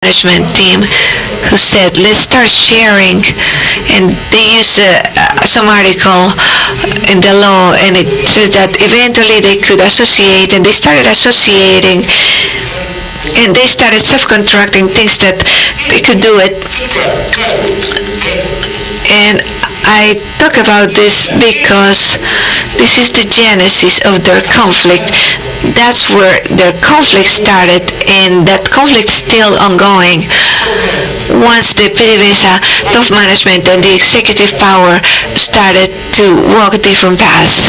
management team who said, let's start sharing, and they used some article in the law, and it said that eventually they could associate, and they started associating, and they started subcontracting things that they could do it. And I talk about this because this is the genesis of their conflict. That's where their conflict started, and that conflict is still ongoing. Once the PDVSA top management and the executive power started to walk different paths,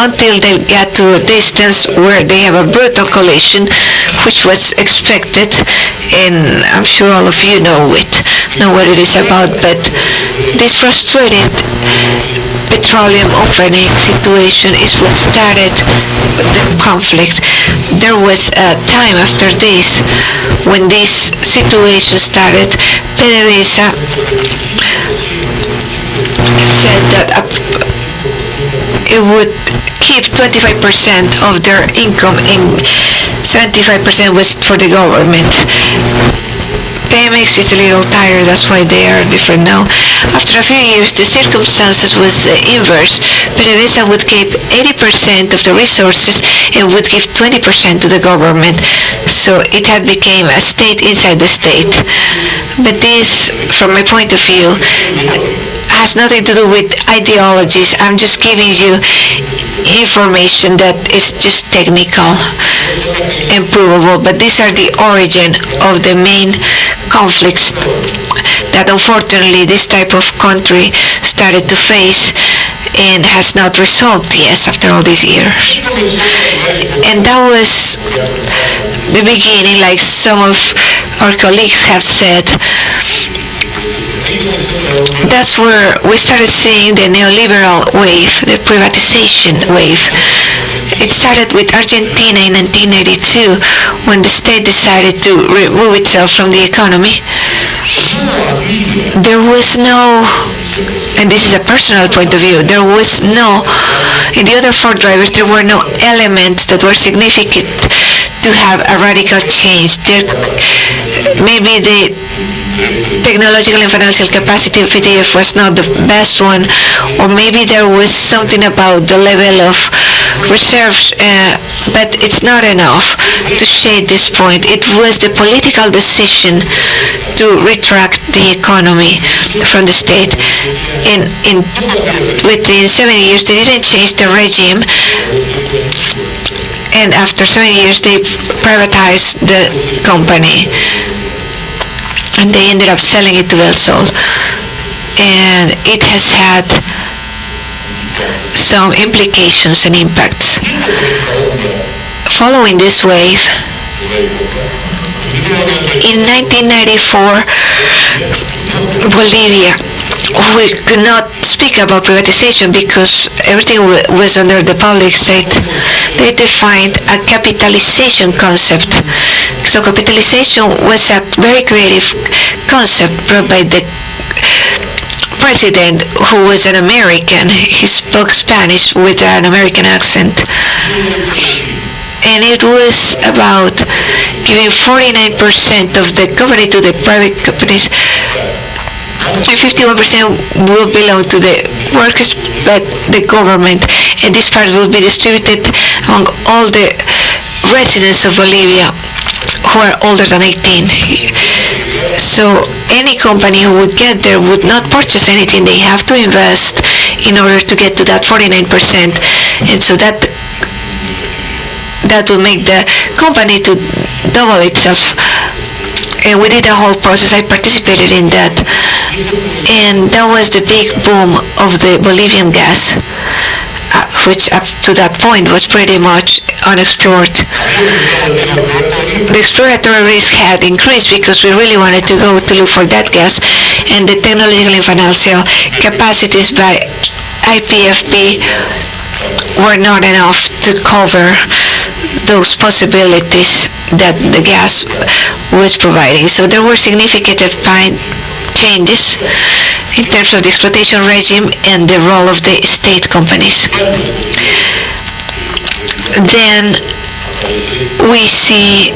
until they got to a distance where they have a brutal collision, which was expected, and I'm sure all of you know what it is about. But this frustrated petroleum opening situation is what started the conflict. There was a time after this when this situation started. PDVSA said that it would keep 25% of their income, and 75% was for the government. Pemex is a little tired, that's why they are different now. After a few years, the circumstances was the inverse. PDVSA would keep 80% of the resources and would give 20% to the government. So it had become a state inside the state. But this, from my point of view, has nothing to do with ideologies. I'm just giving you information that is just technical and provable, but these are the origin of the main conflicts that unfortunately this type of country started to face and has not resolved yet after all these years. And that was the beginning, like some of our colleagues have said. That's where we started seeing the neoliberal wave, the privatization wave. It started with Argentina in 1982 when the state decided to remove itself from the economy. There was no, and this is a personal point of view, there was no, in the other four drivers, there were no elements that were significant to have a radical change. Maybe the technological and financial capacity of ETF was not the best one, or maybe there was something about the level of reserves, but it's not enough to shade this point. It was the political decision to retract the economy from the state. And within 7 years, they didn't change the regime. And after 7 years, they privatized the company. And they ended up selling it to El Sol. And it has had some implications and impacts. Following this wave, in 1994, Bolivia, we could not speak about privatization because everything was under the public state. They defined a capitalization concept. So capitalization was a very creative concept brought by the president, who was an American. He spoke Spanish with an American accent. And it was about giving 49% of the company to the private companies, and 51% will belong to the workers, but the government, and this part will be distributed among all the residents of Bolivia who are older than 18. So any company who would get there would not purchase anything. They have to invest in order to get to that 49%, and so that will make the company to double itself. And we did a whole process. I participated in that. And that was the big boom of the Bolivian gas, which up to that point was pretty much unexplored. The exploratory risk had increased because we really wanted to go to look for that gas, and the technological and financial capacities by IPFP were not enough to cover those possibilities that the gas was providing. So there were significant changes in terms of the exploitation regime and the role of the state companies. Then we see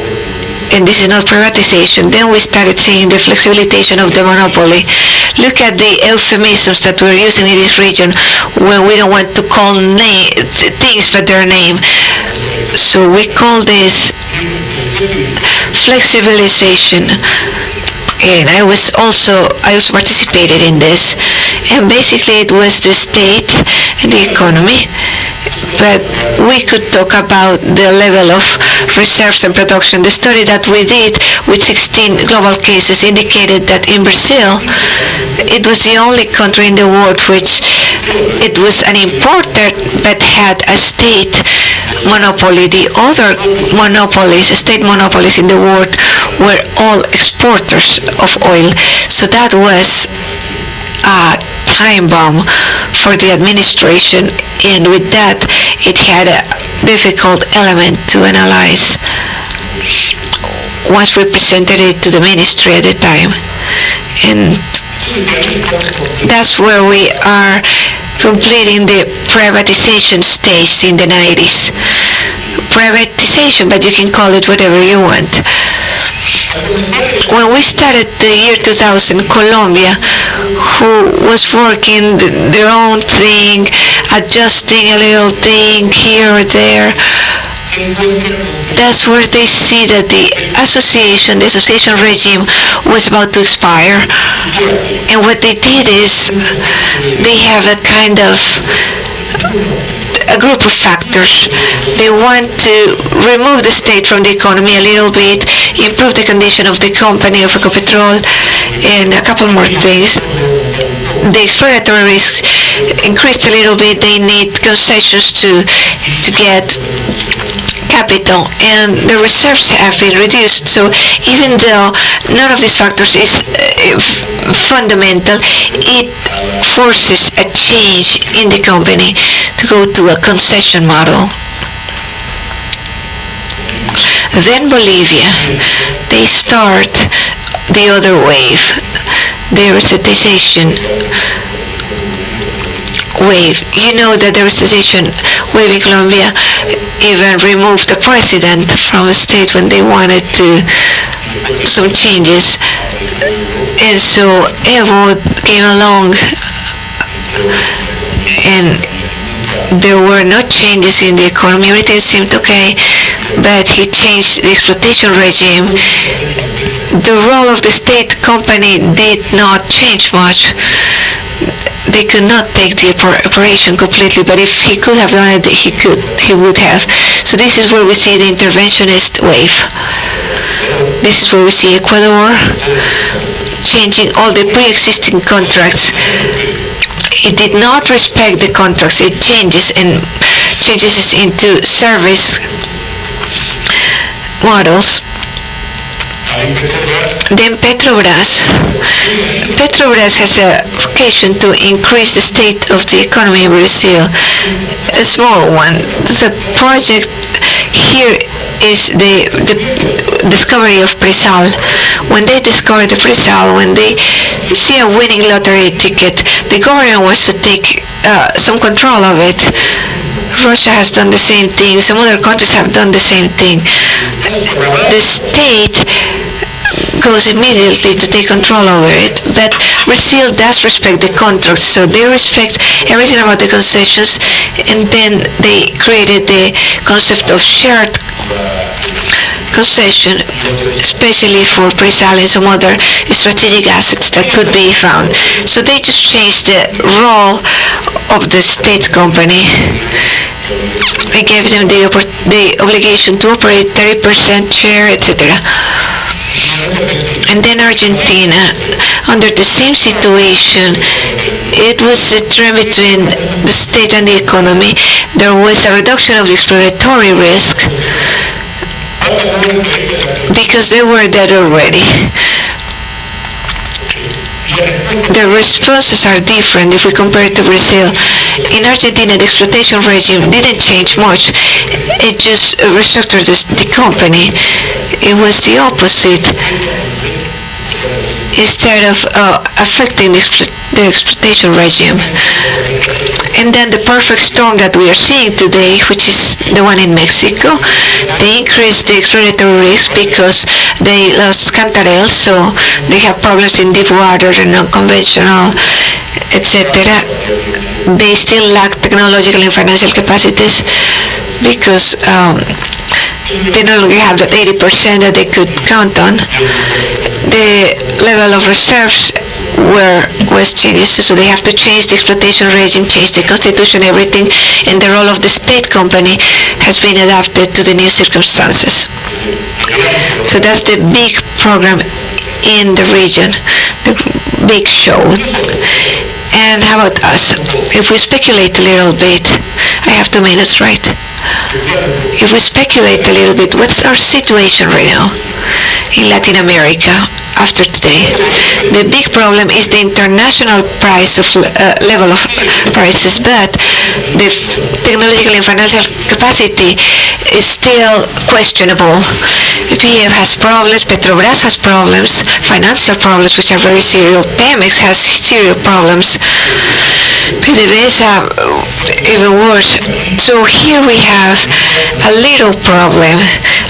and this is not privatization. Then we started seeing the flexibilization of the monopoly. Look at the euphemisms that we're using in this region when we don't want to call things by their name. So we call this flexibilization. And I also participated in this. And basically it was the state and the economy. But we could talk about the level of reserves and production. The study that we did with 16 global cases indicated that in Brazil, it was the only country in the world which it was an importer but had a state monopoly. The other monopolies, state monopolies in the world, were all exporters of oil. So that was a time bomb for the administration, and with that it had a difficult element to analyze once we presented it to the ministry at the time. And that's where we are completing the privatization stage in the 90s. Privatization, but you can call it whatever you want. When we started the year 2000, Colombia, who was working their own thing, adjusting a little thing here or there, that's where they see that the association regime was about to expire. And what they did is they have a kind of a group of factors. They want to remove the state from the economy a little bit, improve the condition of the company of Ecopetrol, and a couple more things. The exploratory risks increased a little bit. They need concessions to get capital, and the reserves have been reduced. So even though none of these factors is fundamental, it forces a change in the company to go to a concession model. Then Bolivia, they start the other wave, the restatization wave. You know that the restatization wave in Colombia even removed the president from a state when they wanted to some changes. And so Evo came along, and there were no changes in the economy. Everything seemed okay, but he changed the exploitation regime. The role of the state company did not change much. They could not take the operation completely, but if he could have done it, he would have. So this is where we see the interventionist wave. This is where we see Ecuador changing all the pre-existing contracts. It did not respect the contracts. It changes it into service models. Then Petrobras has a vocation to increase the state of the economy in Brazil, a small one. The project here is the discovery of Presal. When they discover the Presal, when they see a winning lottery ticket, the government wants to take some control of it. Russia has done the same thing. Some other countries have done the same thing. The state goes immediately to take control over it, but Brazil does respect the contracts, so they respect everything about the concessions, and then they created the concept of shared concession, especially for Presal and some other strategic assets that could be found. So they just changed the role of the state company. They gave them the obligation to operate 30% share, etc. And then Argentina, under the same situation, it was a trend between the state and the economy. There was a reduction of the exploratory risk because they were dead already. The responses are different if we compare it to Brazil. In Argentina, the exploitation regime didn't change much. It just restructured the company. It was the opposite. Instead of affecting the exploitation regime. And then the perfect storm that we are seeing today, which is the one in Mexico, they increased the exploratory risk because they lost Cantarell, so they have problems in deep water and unconventional, etc. They still lack technological and financial capacities because they no longer have that 80% that they could count on. The level of reserves was changed, so they have to change the exploitation regime, change the constitution, everything, and the role of the state company has been adapted to the new circumstances. So that's the big program in the region, the big show. And how about us? If we speculate a little bit, I have 2 minutes, right? If we speculate a little bit, what's our situation right now in Latin America after today? The big problem is the international price of level of prices, but the technological and financial capacity is still questionable. PF has problems, Petrobras has problems, financial problems which are very serious, Pemex has serious problems, PDVSA even worse. So here we have a little problem,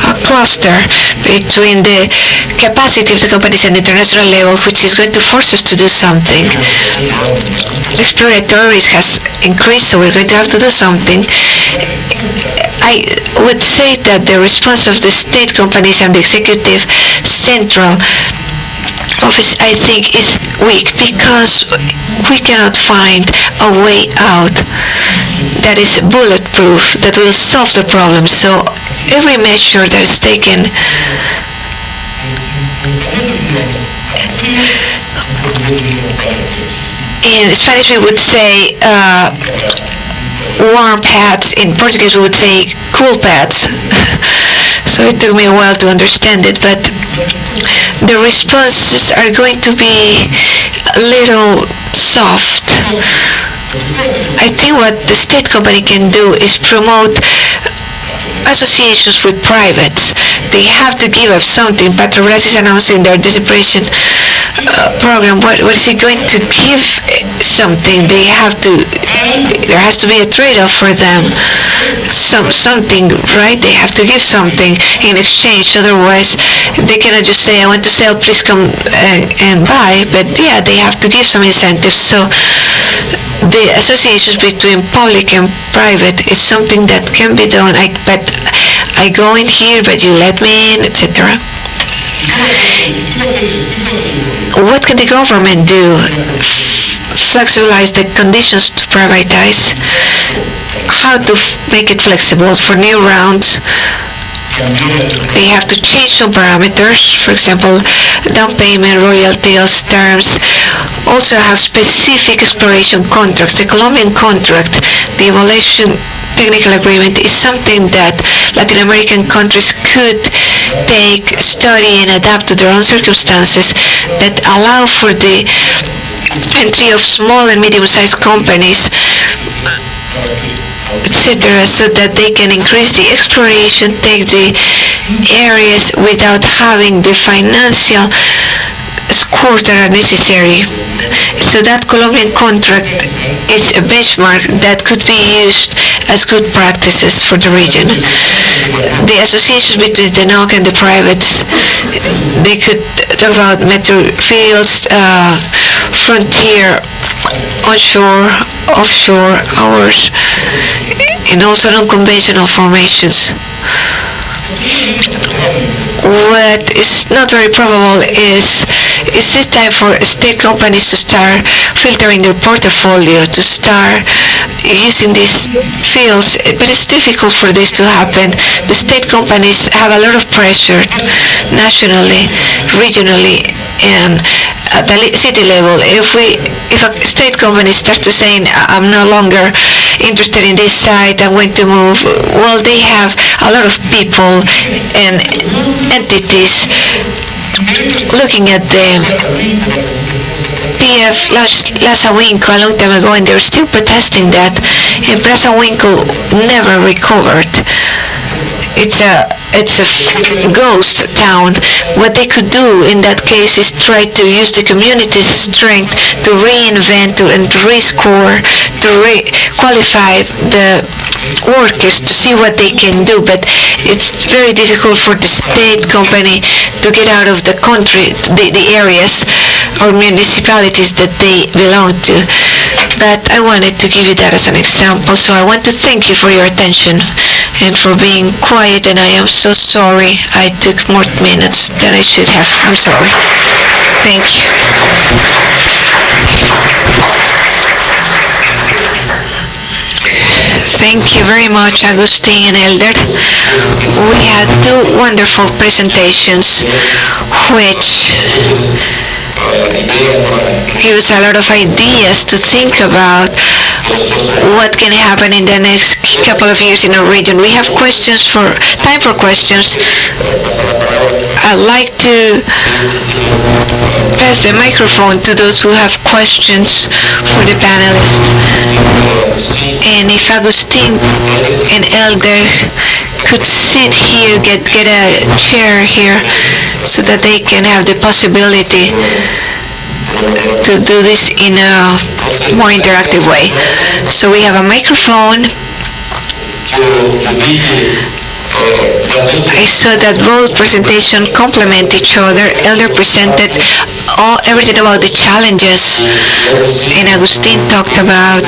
a cluster between the capacity of the companies at the international level, which is going to force us to do something. Exploratory risk has increased, so we're going to have to do something. I would say that the response of the state companies and the executive central office, I think, is weak because we cannot find a way out that is bulletproof, that will solve the problem. So every measure that is taken in Spanish we would say warm pads, in Portuguese we would say cool pads. So it took me a while to understand it, but the responses are going to be a little soft. I think what the state company can do is promote associations with privates. They have to give up something. Petrobras is announcing their disintegration program. What is it going to give something? There has to be a trade-off for them. Something, right? They have to give something in exchange. Otherwise, they cannot just say, I want to sell, please come and buy. But yeah, they have to give some incentives. So the associations between public and private is something that can be done. But I go in here, but you let me in, etc. What can the government do? Flexibilize the conditions to privatize. How to make it flexible for new rounds? They have to change some parameters, for example, down payment, royalties, terms. Also have specific exploration contracts. The Colombian contract, the evaluation technical agreement, is something that Latin American countries could take, study, and adapt to their own circumstances, that allow for the entry of small and medium-sized companies, etc., so that they can increase the exploration, take the areas without having the financial scores that are necessary. So that Colombian contract is a benchmark that could be used as good practices for the region. The associations between the NOC and the privates, they could talk about metro fields, frontier, onshore, offshore, hours, and also non-conventional formations. What is not very probable is this time for state companies to start filtering their portfolio, to start using these fields, but it's difficult for this to happen. The state companies have a lot of pressure nationally, regionally, and at the city level. If a state company starts to say, I'm no longer interested in this site, I'm going to move, well, they have a lot of people and entities looking at the PF Plaza Winco a long time ago, and they're still protesting that, and Plaza Winco never recovered. It's a ghost town. What they could do in that case is try to use the community's strength to reinvent and to rescore, to qualify the workers to see what they can do, but it's very difficult for the state company to get out of the country, the areas or municipalities that they belong to. But I wanted to give you that as an example, so I want to thank you for your attention and for being quiet, and I am so sorry I took more minutes than I should have. I'm sorry. Thank you. Thank you very much, Agustín and Elder. We had two wonderful presentations which give us a lot of ideas to think about what can happen in the next couple of years in our region. We have time for questions. I'd like to pass the microphone to those who have questions for the panelists. And if Agustín and Elder could sit here, get a chair here, so that they can have the possibility to do this in a more interactive way. So we have a microphone. I saw that both presentations complement each other. Elder presented everything about the challenges, and Agustín talked about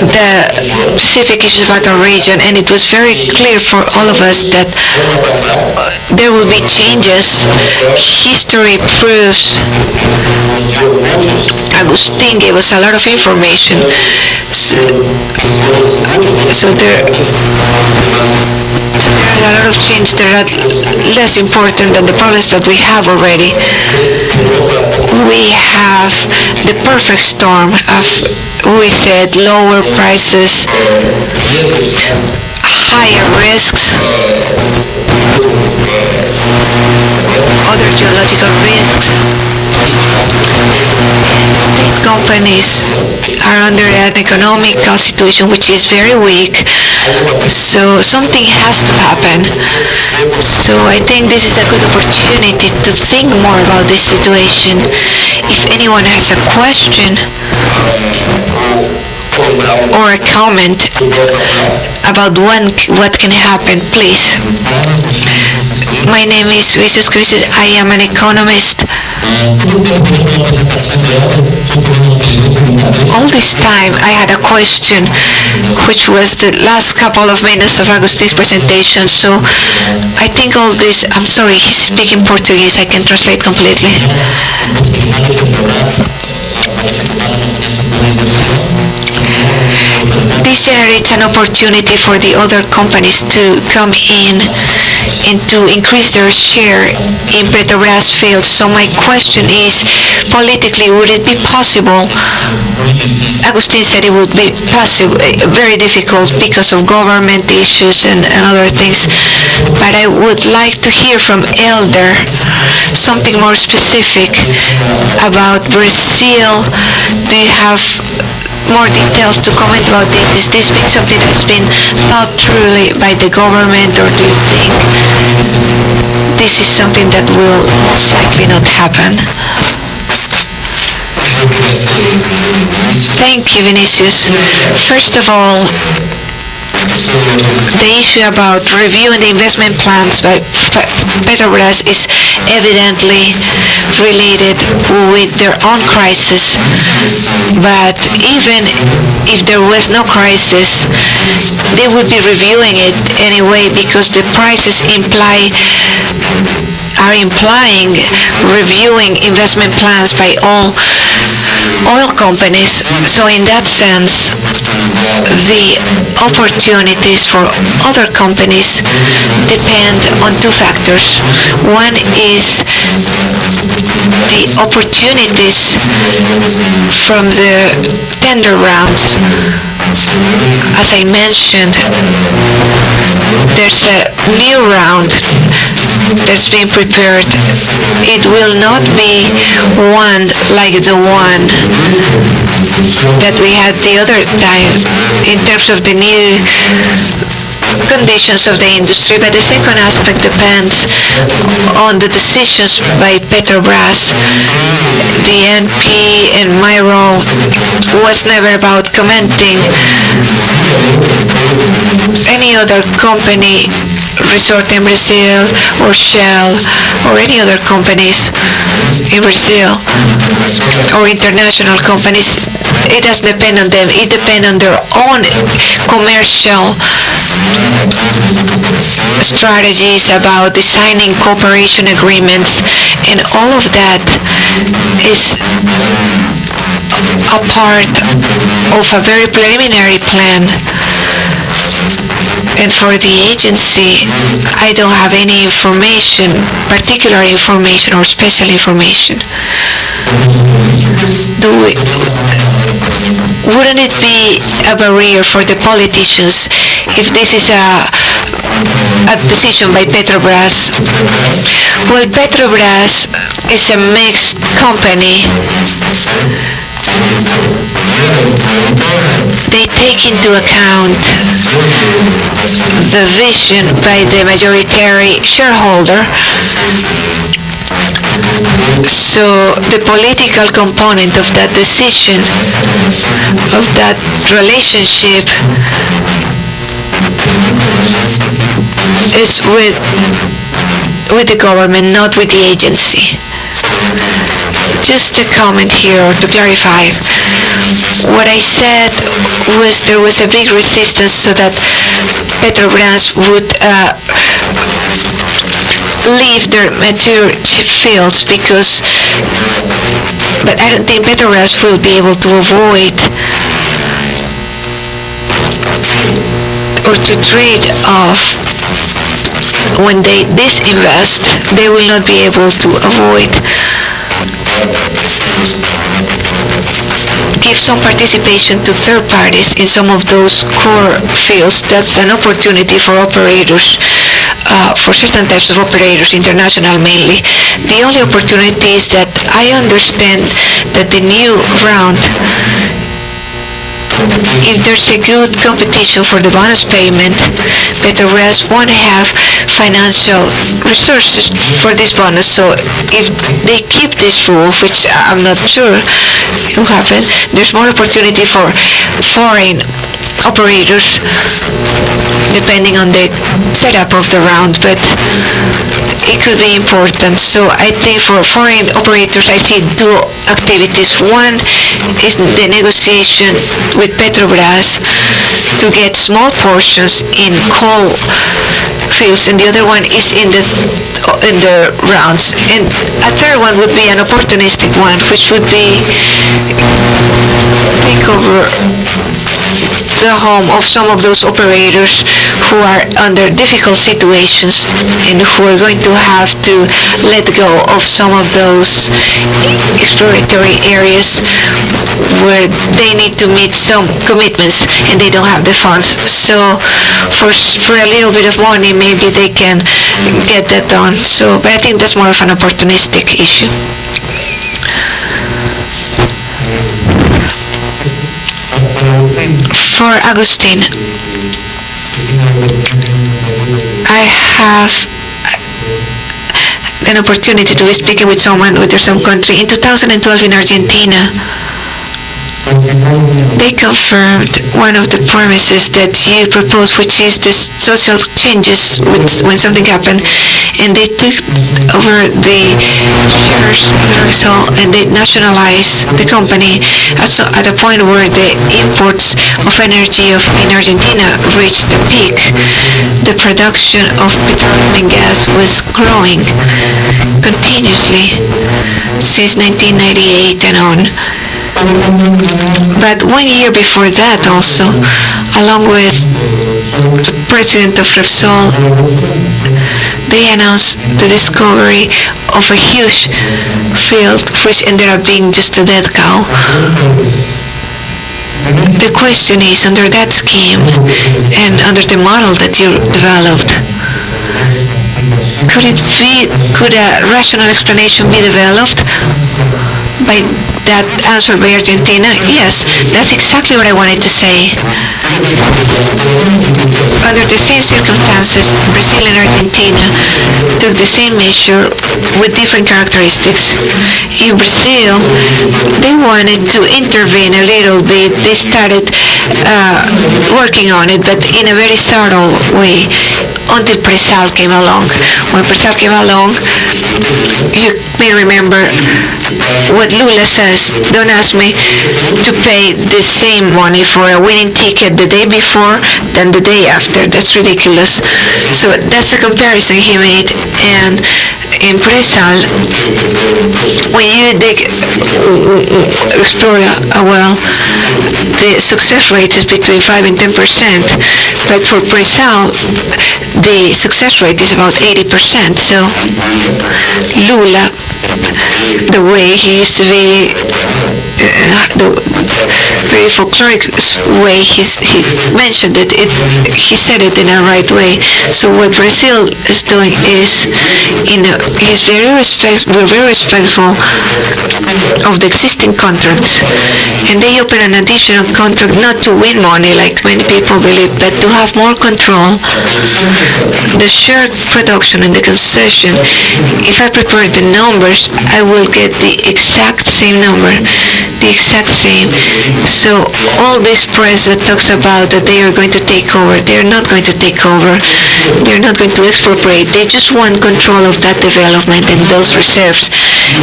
the specific issues about our region, and it was very clear for all of us that there will be changes. History proves. Agustín gave us a lot of information. So there are a lot of changes that are less important than the problems that we have already. We have the perfect storm of, we said, lower prices, higher risks, other geological risks. State companies are under an economical situation which is very weak, so something has to happen. So I think this is a good opportunity to think more about this situation. If anyone has a question or a comment about what can happen, please. My name is Luis Cruz. I am an economist. All this time I had a question, which was the last couple of minutes of Agustín's presentation. So I think all this, I'm sorry, he's speaking Portuguese, I can translate completely. This generates an opportunity for the other companies to come in and to increase their share in Petrobras fields. So my question is, politically, would it be possible? Agustín said it would be possible, very difficult because of government issues and other things. But I would like to hear from Elder something more specific about Brazil. Do you have more details to comment about this? Is this been something that's been thought truly by the government, or do you think this is something that will most likely not happen? Thank you, Vinicius. First of all, the issue about reviewing the investment plans by Petrobras is evidently related with their own crisis. But even if there was no crisis, they would be reviewing it anyway, because the prices are implying reviewing investment plans by all oil companies. So in that sense, the opportunities for other companies depend on two factors. One is the opportunities from the tender rounds. As I mentioned, there's a new round that's being prepared. It will not be one like the one that we had the other time in terms of the new conditions of the industry, but the second aspect depends on the decisions by Petrobras. The NP and my role was never about commenting any other company, resort in Brazil or Shell or any other companies in Brazil or international companies. It doesn't depend on them. It depends on their own commercial strategies about designing cooperation agreements, and all of that is a part of a very preliminary plan. And for the agency, I don't have any information, particular information or special information. Wouldn't it be a barrier for the politicians if this is a decision by Petrobras? Well, Petrobras is a mixed company. They take into account the vision by the majority shareholder. So the political component of that decision, of that relationship, is with the government, not with the agency. Just a comment here to clarify. What I said was there was a big resistance so that Petrobras would leave their mature fields but I don't think Petrobras will be able to avoid or to trade off when they disinvest. They will not be able to avoid give some participation to third parties in some of those core fields. That's an opportunity for operators, for certain types of operators, international mainly. The only opportunity is that I understand that the new round, if there's a good competition for the bonus payment, Petrobras won't have financial resources for this bonus. So if they keep this rule, which I'm not sure will happen, there's more opportunity for foreign operators depending on the setup of the round, but it could be important. So I think for foreign operators I see two activities. One is the negotiation with Petrobras to get small portions in coal fields, and the other one is in the rounds. And a third one would be an opportunistic one, which would be take over the home of some of those operators who are under difficult situations and who are going to have to let go of some of those exploratory areas where they need to meet some commitments and they don't have the funds. So for a little bit of money, maybe they can get that done. So, but I think that's more of an opportunistic issue. For Agustín, I have an opportunity to be speaking with someone with some country. In 2012 in Argentina, they confirmed one of the promises that you proposed, which is the social changes when something happened, and they took over the shares of Repsol and they nationalized the company at a point where the imports of energy in Argentina reached the peak. The production of petroleum and gas was growing continuously since 1998 and on. But 1 year before that also, along with the president of Repsol, they announced the discovery of a huge field which ended up being just a dead cow. The question is, under that scheme and under the model that you developed, could a rational explanation be developed? by that answer by Argentina? Yes, that's exactly what I wanted to say. Under the same circumstances, Brazil and Argentina took the same measure with different characteristics. In Brazil, they wanted to intervene a little bit. They started working on it, but in a very subtle way, until Presal came along. When Presal came along, you may remember what Lula says: don't ask me to pay the same money for a winning ticket the day before than the day after. That's ridiculous. So that's the comparison he made. And in Presal, when you explore a well, the success rate is between 5 and 10%. But for Presal, the success rate is about 80%. So Lula, the way he used to be, the very folkloric way he mentioned it, he said it in a right way. So what Brazil is doing is, we're very respectful of the existing contracts, and they open an additional contract not to win money like many people believe, but to have more control. The shared production and the concession, if I prepare the numbers, I will get the exact same number, the exact same. So all this press that talks about that they are going to take over, they're not going to take over. They're not going to expropriate. They just want control of that development and those reserves.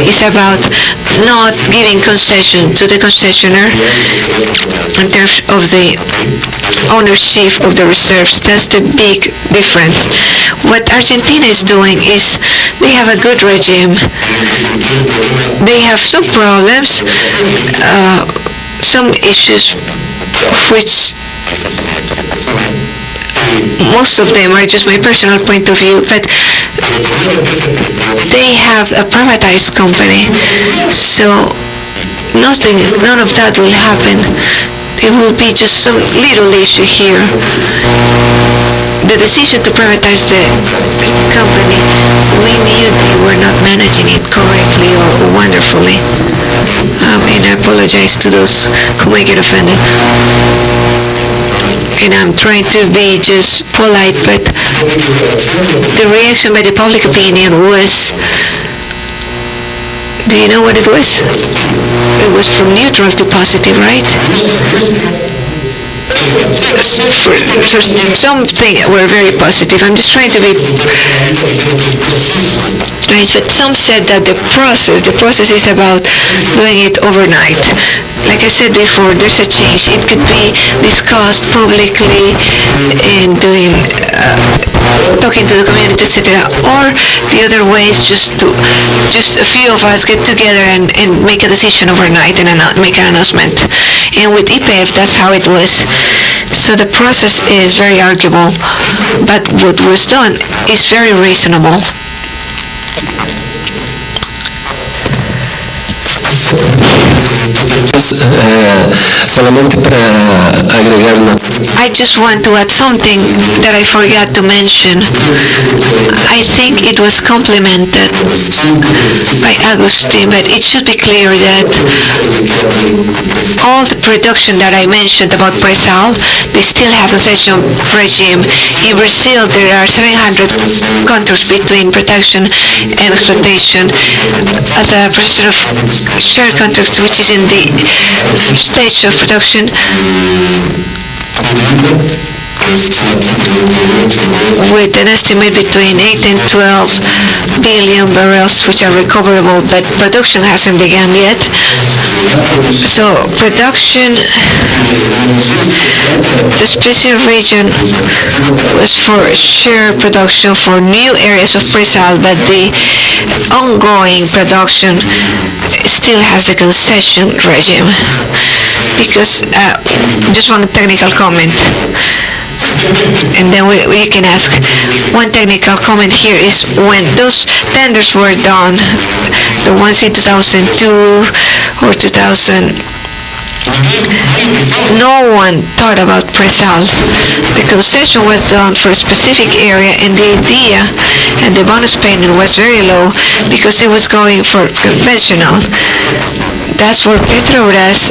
It's about not giving concession to the concessionaire in terms of the ownership of the reserves. That's the big difference. What Argentina is doing is they have a good regime. They have some problems, some issues which most of them are just my personal point of view, but they have a privatized company, so none of that will happen. It will be just some little issue here. The decision to privatize the company, we knew they were not managing it correctly or wonderfully. And I apologize to those who may get offended. And I'm trying to be just polite, but the reaction by the public opinion was, do you know what it was? It was from neutral to positive, right? So something were very positive. I'm just trying to be nice, but some said that the process is about doing it overnight. Like I said before, there's a change. It could be discussed publicly and talking to the community, etc. Or the other way is just a few of us get together and make a decision overnight and make an announcement. And with IPF, that's how it was. So the process is very arguable, but what was done is very reasonable. I just want to add something that I forgot to mention. I think it was complimented by Agustín, but it should be clear that all the production that I mentioned about Presal, they still have a concession regime. In Brazil, there are 700 contracts between production and exploitation as a percentage of shared contracts, which is in the stage of production. With an estimate between 8 and 12 billion barrels which are recoverable, but production hasn't begun yet. So production, the special region was for share production for new areas of Presal, but the ongoing production still has the concession regime. Because, just one technical comment. And then we can ask, one technical comment here is when those tenders were done, the ones in 2002 or 2000, no one thought about Presal. The concession was done for a specific area, and the idea and the bonus payment was very low because it was going for conventional. That's where Petrobras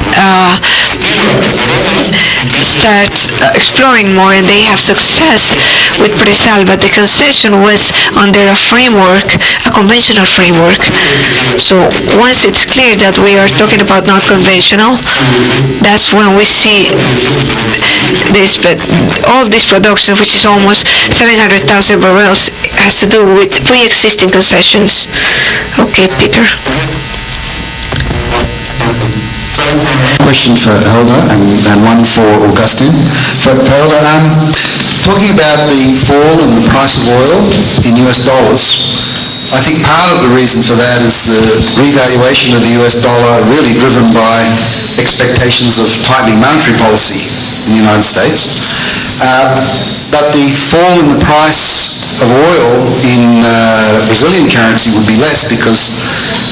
starts exploring more, and they have success with Presal, but the concession was under a framework, a conventional framework. So once it's clear that we are talking about not conventional, that's when we see this, but all this production, which is almost 700,000 barrels, has to do with pre-existing concessions. Okay, Peter. Question for Helder and one for Agustín. For Helder, talking about the fall in the price of oil in US dollars, I think part of the reason for that is the revaluation of the US dollar, really driven by expectations of tightening monetary policy in the United States. But the fall in the price of oil in Brazilian currency would be less because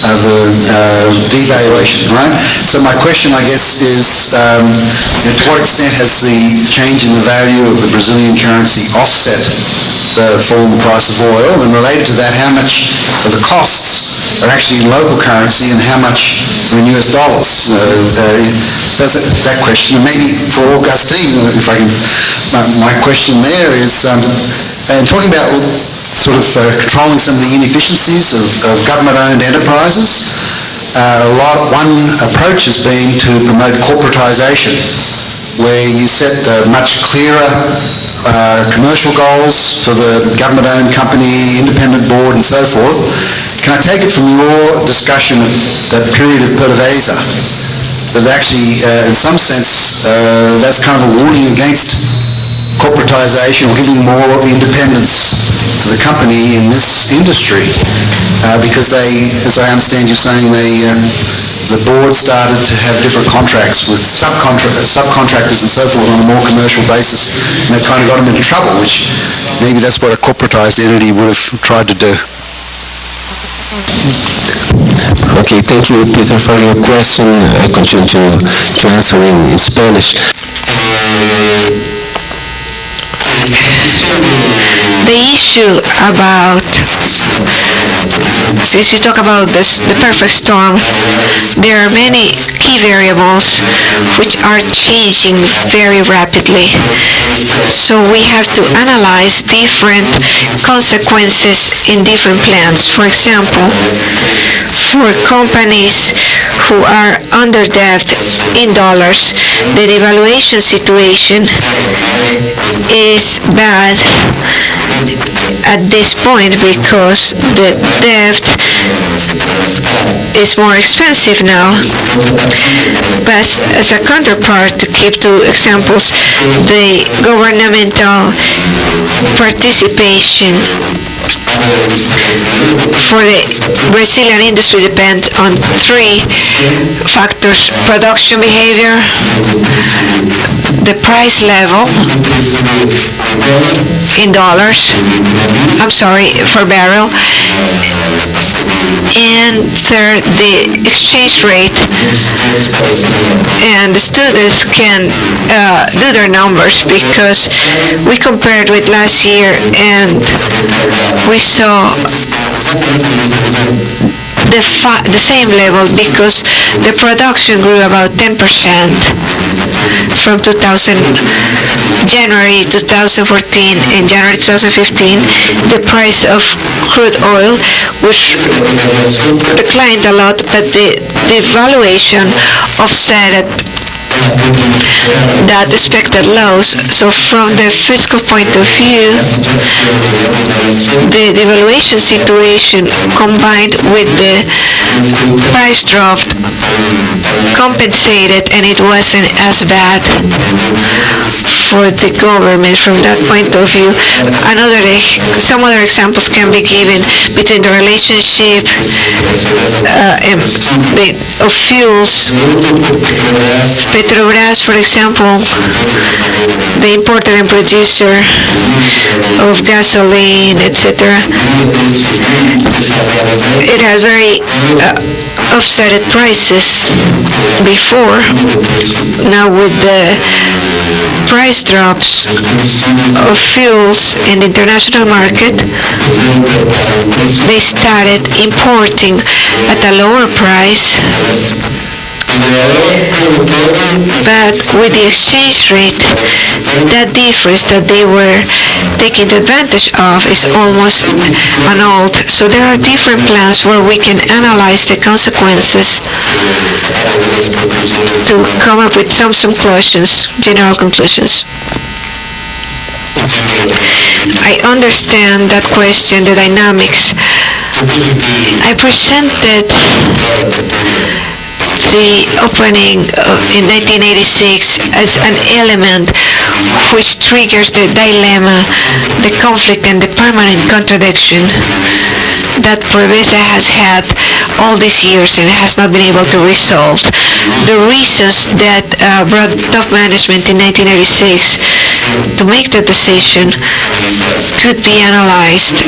of the devaluation, right? So my question, I guess, is to what extent has the change in the value of the Brazilian currency offset the fall in the price of oil? And related to that, how much of the costs are actually in local currency and how much are in US dollars? So that's that question. And maybe for Agustín, if I can, my question there is, and talking about sort of controlling some of the inefficiencies of government-owned enterprises, one approach has been to promote corporatization, where you set much clearer commercial goals for the government-owned company, independent board, and so forth. Can I take it from your discussion of that period of PDVSA that actually, in some sense, that's kind of a warning against corporatization or giving more independence to the company in this industry, because they, as I understand you saying, the board started to have different contracts with subcontractors and so forth on a more commercial basis, and that kind of got them into trouble, which maybe that's what a corporatized entity would have tried to do. Okay, thank you, Peter, for your question. I continue to answer in Spanish. The issue about, since you talk about this, the perfect storm, there are many key variables which are changing very rapidly. So we have to analyze different consequences in different plants. For example, for companies who are under debt in dollars, the devaluation situation is bad at this point because the debt is more expensive now. But as a counterpart, to keep two examples, the governmental participation for the Brazilian industry depends on three factors: production behavior, the price level in dollars, per barrel, and third, the exchange rate. And the students can do their numbers because we compared with last year and we saw the same level because the production grew about 10% from January 2014 and January 2015. The price of crude oil declined a lot, but the valuation offset that expected loss. So from the fiscal point of view, the devaluation situation combined with the price drop compensated, and it wasn't as bad for the government from that point of view. Some other examples can be given between the relationship of fuels. Petrobras, for example, the importer and producer of gasoline, etc. It had very offset prices before. Now with the price drops of fuels in the international market, they started importing at a lower price But with the exchange rate, that difference that they were taking advantage of is almost annulled. So there are different plans where we can analyze the consequences to come up with some conclusions, general conclusions. I understand that question, the dynamics. I presented the opening in 1986 as an element which triggers the dilemma, the conflict, and the permanent contradiction that PREVESA has had all these years and has not been able to resolve. The reasons that brought top management in 1986 to make the decision could be analyzed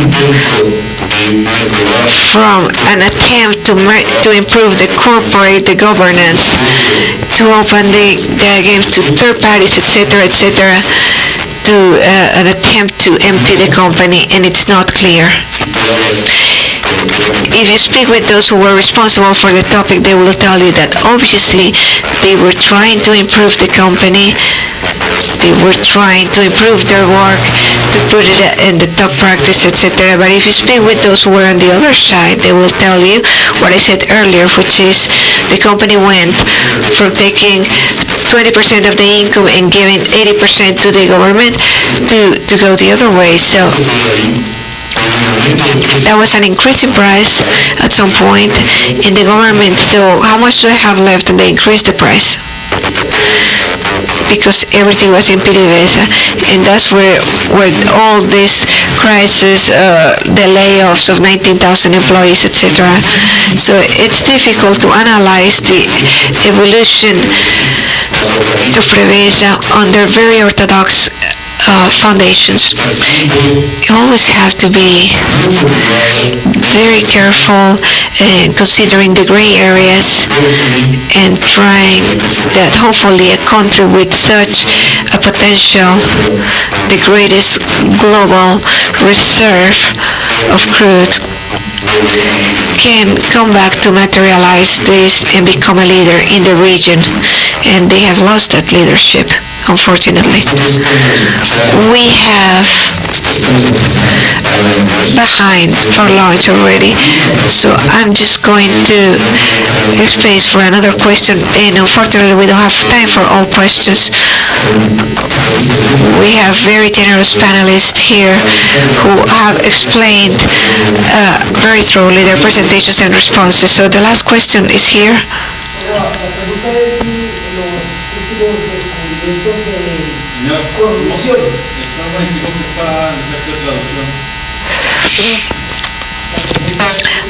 from an attempt to improve the governance, to open the game to third parties, etc., to an attempt to empty the company, and it's not clear. If you speak with those who were responsible for the topic, they will tell you that obviously they were trying to improve the company, they were trying to improve their work, to put it in the top practice, etc. But if you speak with those who were on the other side, they will tell you what I said earlier, which is the company went from taking 20% of the income and giving 80% to the government to go the other way. So that was an increasing price at some point in the government. So how much do I have left? And they increased the price because everything was in PDVSA, and that's where all this crisis, the layoffs of 19,000 employees, etc. So it's difficult to analyze the evolution of PREVESA under very orthodox foundations. You always have to be very careful considering the gray areas and trying that hopefully a country with such a potential, the greatest global reserve of crude, can come back to materialize this and become a leader in the region. And they have lost that leadership, unfortunately. We have behind for lunch already, so I'm just going to give space for another question, and unfortunately we don't have time for all questions. We have very generous panelists here who have explained very thoroughly their presentations and responses. So the last question is here.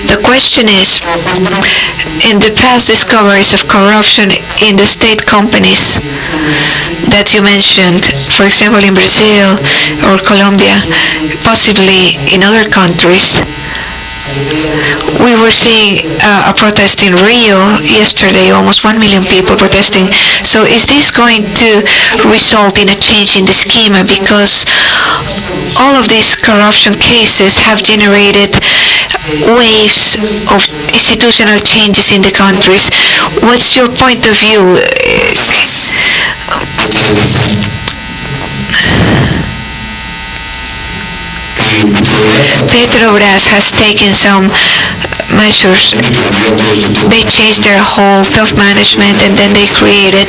The question is, in the past discoveries of corruption in the state companies that you mentioned, for example in Brazil or Colombia, possibly in other countries, we were seeing a protest in Rio yesterday, almost 1 million people protesting. So is this going to result in a change in the schema? Because all of these corruption cases have generated waves of institutional changes in the countries. What's your point of view? Petrobras has taken some measures. They changed their whole top management, and then they created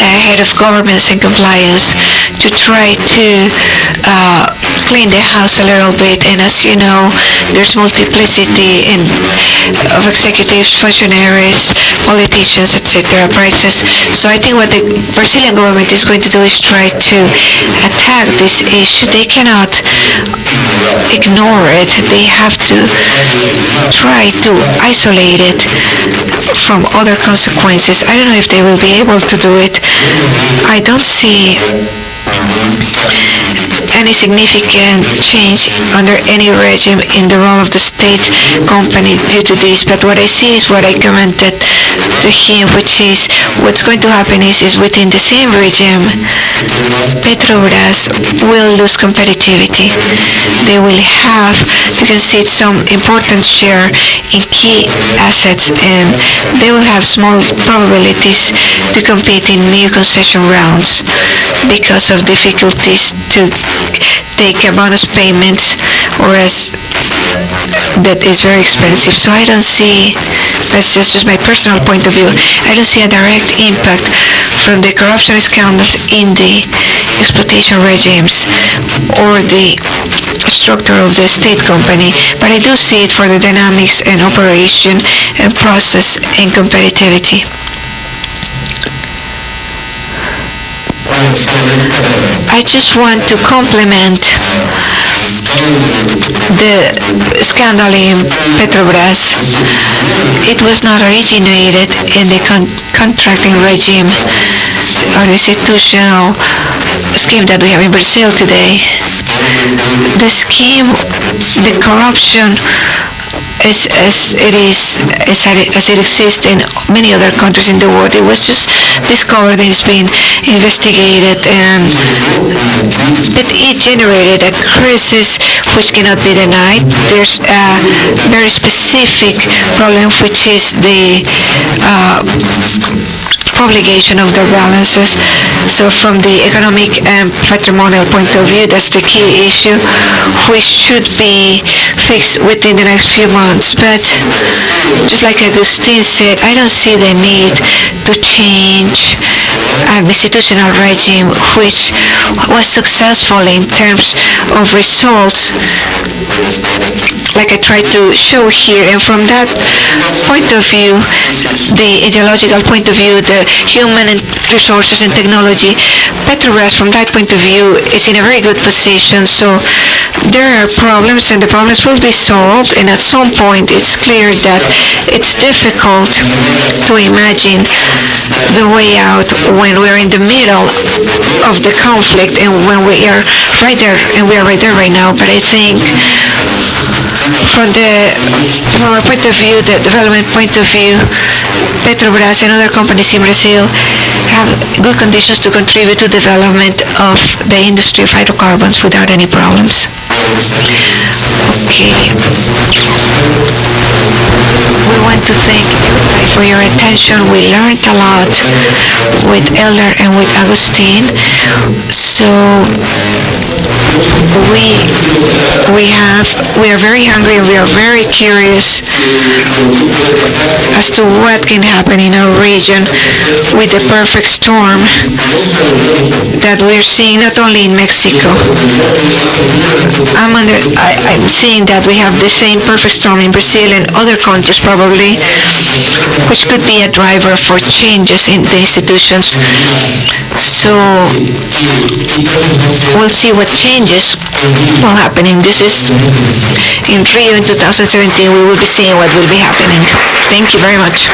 a head of governance and compliance to try to clean the house a little bit. And as you know, there's multiplicity of executives, functionaries, politicians, etc., prices. So I think what the Brazilian government is going to do is try to attack this issue. They cannot ignore it. They have to try to isolate it from other consequences. I don't know if they will be able to do it. I don't see any significant change under any regime in the role of the state company due to this. But what I see is what I commented to him, which is what's going to happen is within the same regime, Petrobras will lose competitivity. They will have to concede some important share in key assets, and they will have small probabilities to compete in new concession rounds because of difficulties to take a bonus payments, or as that is very expensive. So I don't see, that's just my personal point of view, I don't see a direct impact from the corruption scandals in the exploitation regimes or the structure of the state company, but I do see it for the dynamics and operation and process and competitivity. I just want to compliment the scandal in Petrobras. It was not originated in the contracting regime or institutional scheme that we have in Brazil today. The scheme, the corruption, as it exists in many other countries in the world. It was just discovered and it's been investigated, but it generated a crisis which cannot be denied. There's a very specific problem, which is the obligation of their balances. So from the economic and patrimonial point of view, that's the key issue, which should be fixed within the next few months. But just like Agustín said, I don't see the need to change an institutional regime which was successful in terms of results, like I tried to show here. And from that point of view, the ideological point of view, the human resources and technology, Petrobras from that point of view is in a very good position. So there are problems, and the problems will be solved, and at some point it's clear that it's difficult to imagine the way out when we're in the middle of the conflict and when we are right there, and we are right there right now. But I think from our point of view, the development point of view, Petrobras and other companies in Brazil have good conditions to contribute to development of the industry of hydrocarbons without any problems. Okay. We want to thank everybody for your attention. We learned a lot with Edmar and with Agustín. So we are very hungry, and we are very curious as to what can happen in our region with the perfect storm that we're seeing not only in Mexico. I'm seeing that we have the same perfect storm in Brazil and other countries probably, which could be a driver for changes in the institutions. So we'll see what changes will happen. This is in Rio in 2017. We will be seeing what will be happening. Thank you very much.